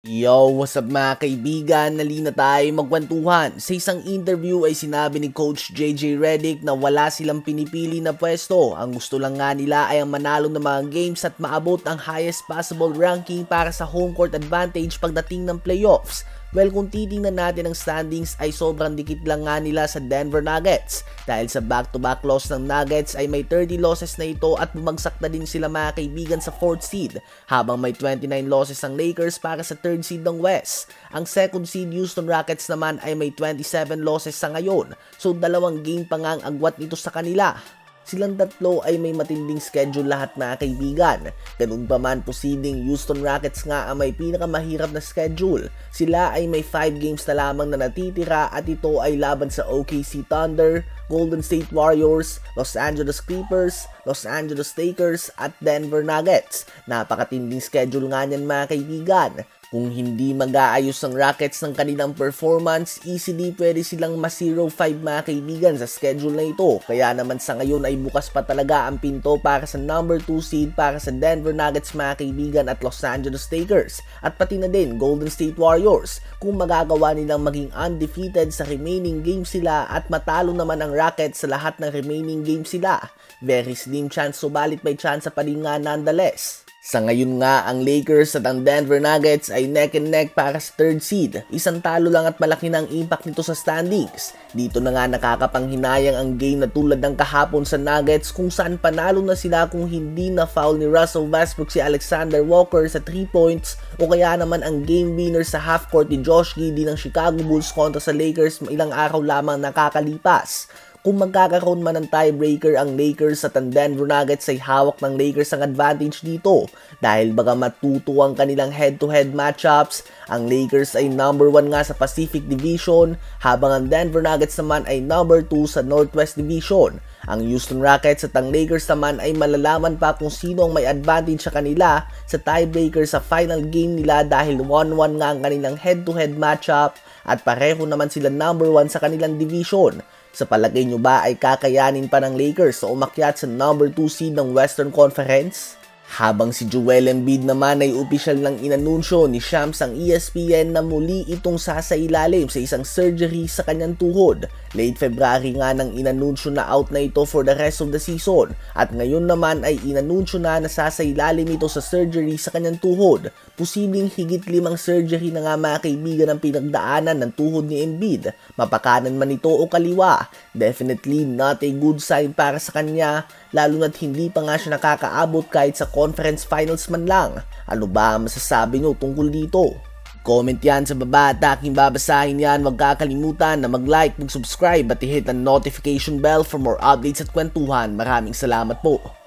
Yo, what's up mga kaibigan? Nalina tayo magkwentuhan. Sa isang interview ay sinabi ni Coach JJ Redick na wala silang pinipili na pwesto. Ang gusto lang nga nila ay ang manalo ng mga games at maabot ang highest possible ranking para sa home court advantage pagdating ng playoffs. Well, kung titingnan natin ang standings ay sobrang dikit lang nga nila sa Denver Nuggets. Dahil sa back-to-back loss ng Nuggets ay may 30 losses na ito at bumagsak na din sila mga kaibigan sa 4th seed. Habang may 29 losses ang Lakers para sa 3rd seed ng West. Ang 2nd seed Houston Rockets naman ay may 27 losses sa ngayon. So 2 game pa nga ang agwat nito sa kanila. Silang tatlo ay may matinding schedule lahat mga kaibigan. Ganun pa man posibleng Houston Rockets nga ang may pinakamahirap na schedule. Sila ay may 5 games na lamang na natitira at ito ay laban sa OKC Thunder, Golden State Warriors, Los Angeles Clippers, Los Angeles Lakers at Denver Nuggets. Napakatinding schedule nga niyan mga kaibigan. Kung hindi mag-aayos ang Rockets ng kanilang performance, easily pwede silang ma-0-5 mga kaibigan sa schedule na ito. Kaya naman sa ngayon ay bukas pa talaga ang pinto para sa number 2 seed para sa Denver Nuggets mga kaibigan at Los Angeles Lakers. At pati na din Golden State Warriors kung magagawa nilang maging undefeated sa remaining games sila at matalo naman ang Rockets sa lahat ng remaining games sila. Very slim chance subalit may chance pa rin nga nonetheless. Sa ngayon nga, ang Lakers at ang Denver Nuggets ay neck and neck para sa 3rd seed. Isang talo lang at malaki na ang impact nito sa standings. Dito na nga nakakapanghinayang ang game na tulad ng kahapon sa Nuggets kung saan panalo na sila kung hindi na foul ni Russell Westbrook si Alexander Walker sa 3 points o kaya naman ang game winner sa half court ni Josh Giddey ng Chicago Bulls kontra sa Lakers ilang araw lamang nakakalipas. Kung magkakaroon man ng tiebreaker ang Lakers at ang Denver Nuggets ay hawak ng Lakers ang advantage dito dahil baga matuto ang kanilang head-to-head matchups, ang Lakers ay number 1 nga sa Pacific Division habang ang Denver Nuggets naman ay number 2 sa Northwest Division. Ang Houston Rockets at ang Lakers naman ay malalaman pa kung sino ang may advantage sa kanila sa tiebreaker sa final game nila dahil 1-1 nga ang kanilang head-to-head matchup at pareho naman sila number 1 sa kanilang division. Sa palagay nyo ba ay kakayanin pa ng Lakers na umakyat sa number 2 seed ng Western Conference? Habang si Joel Embiid naman ay opisyal ng inanunsyo ni Shams ang ESPN na muli itong sasailalim sa isang surgery sa kanyang tuhod. Late February nga nang inanunsyo na out na ito for the rest of the season at ngayon naman ay inanunsyo na sasailalim ito sa surgery sa kanyang tuhod. Posibleng higit 5 surgery na nga mga kaibigan ang pinagdaanan ng tuhod ni Embiid. Mapakanan man ito o kaliwa. Definitely not a good sign para sa kanya lalo na't hindi pa nga siya nakakaabot kahit sa conference finals man lang. Ano ba ang masasabi nyo tungkol dito? Comment yan sa baba at aking babasahin yan. Huwag kakalimutan na mag-like, mag-subscribe at i-hit ang notification bell for more updates at kwentuhan. Maraming salamat po.